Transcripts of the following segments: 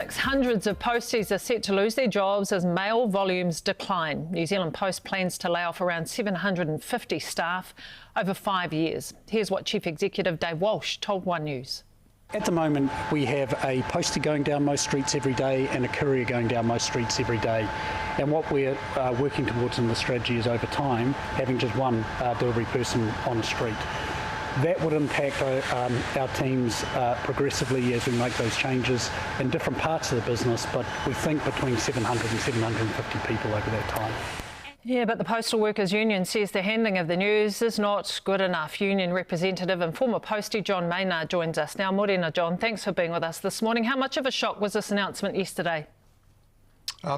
politics, hundreds of posties are set to lose their jobs as mail volumes decline. New Zealand Post plans to lay off around 750 staff over 5 years. Here's what Chief Executive Dave Walsh told One News. At the moment, we have a postie going down most streets every day and a courier going down most streets every day. And what we're working towards in the strategy is, over time, having just one delivery person on the street. That would impact our teams progressively as we make those changes in different parts of the business, but we think between 700 and 750 people over that time. Yeah, but the Postal Workers Union says the handling of the news is not good enough. Union representative and former postie John Maynard joins us now. Morena, John, thanks for being with us this morning. How much of a shock was this announcement yesterday?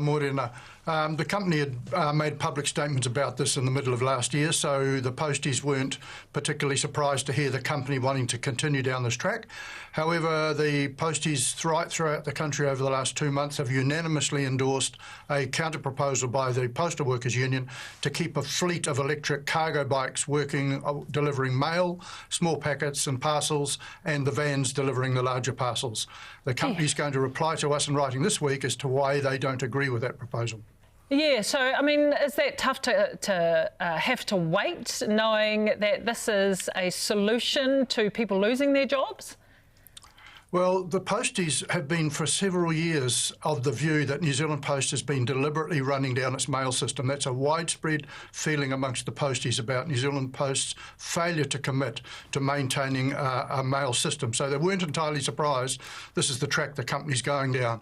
Morena. The company had made public statements about this in the middle of last year, so the posties weren't particularly surprised to hear the company wanting to continue down this track. However, the posties throughout the country over the last 2 months have unanimously endorsed a counter-proposal by the Postal Workers Union to keep a fleet of electric cargo bikes working, delivering mail, small packets and parcels, and the vans delivering the larger parcels. The company's going to reply to us in writing this week as to why they don't agree with that proposal. Yeah, so, I mean, is that tough to have to wait, knowing that this is a solution to people losing their jobs? Well, the posties have been for several years of the view that New Zealand Post has been deliberately running down its mail system. That's a widespread feeling amongst the posties about New Zealand Post's failure to commit to maintaining a mail system. So they weren't entirely surprised this is the track the company's going down.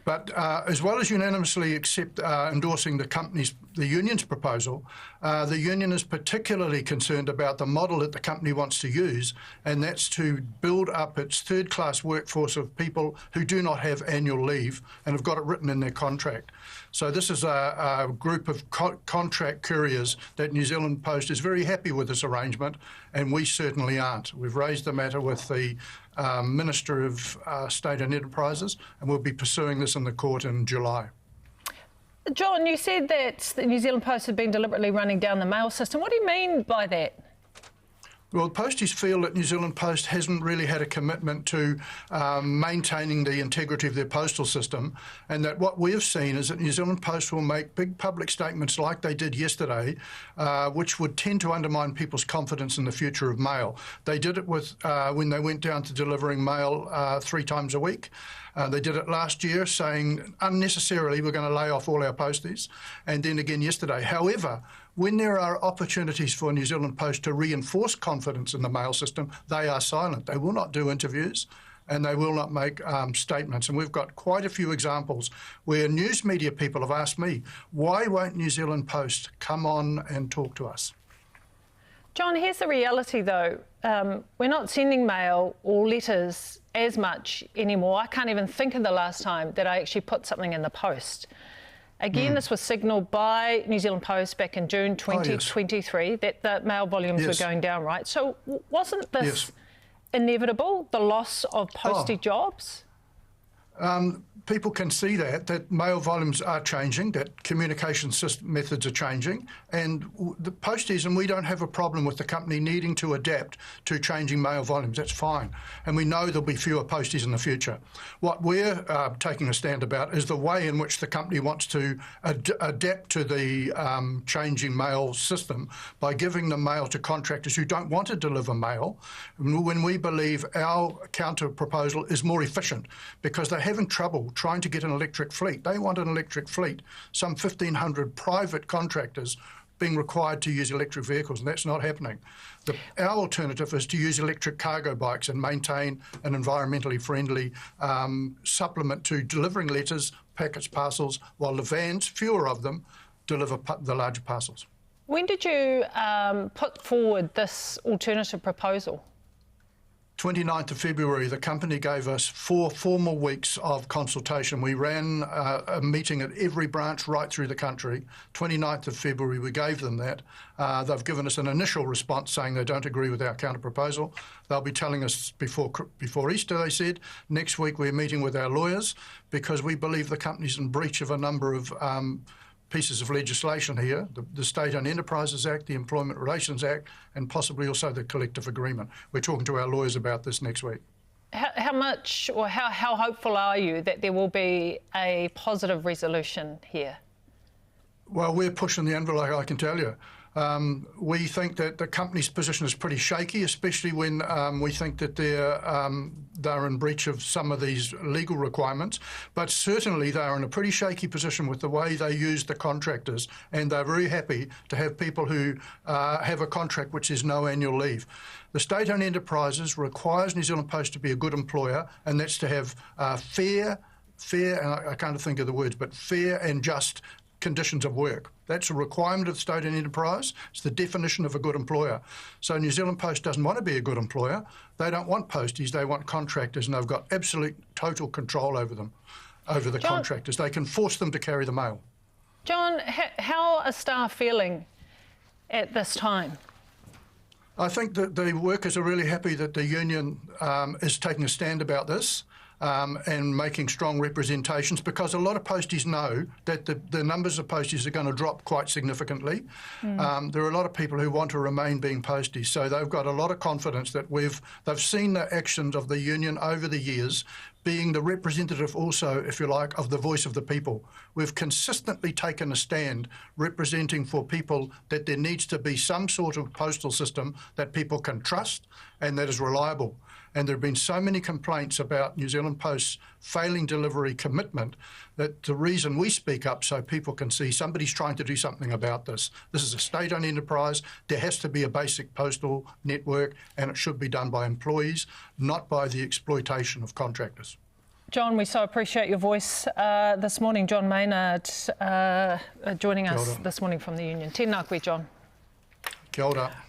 But as well as unanimously endorsing the union's proposal, the union is particularly concerned about the model that the company wants to use, and that's to build up its third-class workforce of people who do not have annual leave and have got it written in their contract. So this is a group of contract couriers that New Zealand Post is very happy with this arrangement, and we certainly aren't. We've raised the matter with the Minister of State and Enterprises, and we'll be pursuing this in the court in July. John, you said that the New Zealand Post had been deliberately running down the mail system. What do you mean by that? Well, the posties feel that New Zealand Post hasn't really had a commitment to maintaining the integrity of their postal system, and that what we have seen is that New Zealand Post will make big public statements like they did yesterday, which would tend to undermine people's confidence in the future of mail. They did it with when they went down to delivering mail 3 times a week. They did it last year, saying unnecessarily we're going to lay off all our posties, and then again yesterday. However, when there are opportunities for New Zealand Post to reinforce confidence in the mail system, they are silent. They will not do interviews and they will not make statements. And we've got quite a few examples where news media people have asked me, why won't New Zealand Post come on and talk to us? John, here's the reality though. We're not sending mail or letters as much anymore. I can't even think of the last time that I actually put something in the post. Again, this was signalled by New Zealand Post back in June 2023 that the mail volumes were going down, right? So wasn't this inevitable, the loss of postie jobs? People can see that mail volumes are changing, that communication system methods are changing, and the posties, and we don't have a problem with the company needing to adapt to changing mail volumes. That's fine. And we know there'll be fewer posties in the future. What we're taking a stand about is the way in which the company wants to adapt to the changing mail system by giving the mail to contractors who don't want to deliver mail, when we believe our counter proposal is more efficient, because they're having trouble trying to get an electric fleet. They want an electric fleet. Some 1,500 private contractors being required to use electric vehicles, and that's not happening. Our alternative is to use electric cargo bikes and maintain an environmentally friendly supplement to delivering letters, packets, parcels, while the vans, fewer of them, deliver the larger parcels. When did you put forward this alternative proposal? 29th of February, the company gave us 4 formal weeks of consultation. We ran a meeting at every branch right through the country. 29th of February, we gave them that. They've given us an initial response saying they don't agree with our counter-proposal. They'll be telling us before Easter, they said. Next week, we're meeting with our lawyers because we believe the company's in breach of a number of pieces of legislation here, the State and Enterprises Act, the Employment Relations Act, and possibly also the collective agreement. We're talking to our lawyers about this next week. how much or how hopeful are you that there will be a positive resolution here? Well, we're pushing the envelope, I can tell you. We think that the company's position is pretty shaky, especially when we think that they're in breach of some of these legal requirements. But certainly they're in a pretty shaky position with the way they use the contractors, and they're very happy to have people who have a contract which is no annual leave. The state-owned enterprises requires New Zealand Post to be a good employer, and that's to have fair, and I can't think of the words, but fair and just conditions of work. That's a requirement of the state-owned enterprise. It's the definition of a good employer. So New Zealand Post doesn't want to be a good employer. They don't want posties, they want contractors, and they've got absolute total control over them, over the contractors. They can force them to carry the mail. John, how are staff feeling at this time? I think that the workers are really happy that the union is taking a stand about this. And making strong representations, because a lot of posties know that the numbers of posties are going to drop quite significantly. There are a lot of people who want to remain being posties, so they've got a lot of confidence that they've seen the actions of the union over the years, being the representative also, if you like, of the voice of the people. We've consistently taken a stand representing for people that there needs to be some sort of postal system that people can trust and that is reliable. And there have been so many complaints about New Zealand Post's failing delivery commitment that the reason we speak up so people can see somebody's trying to do something about this. This is a state-owned enterprise. There has to be a basic postal network, and it should be done by employees, not by the exploitation of contractors. John, we so appreciate your voice this morning. John Maynard joining us this morning from the union. Tēnā koe, John. Kia ora.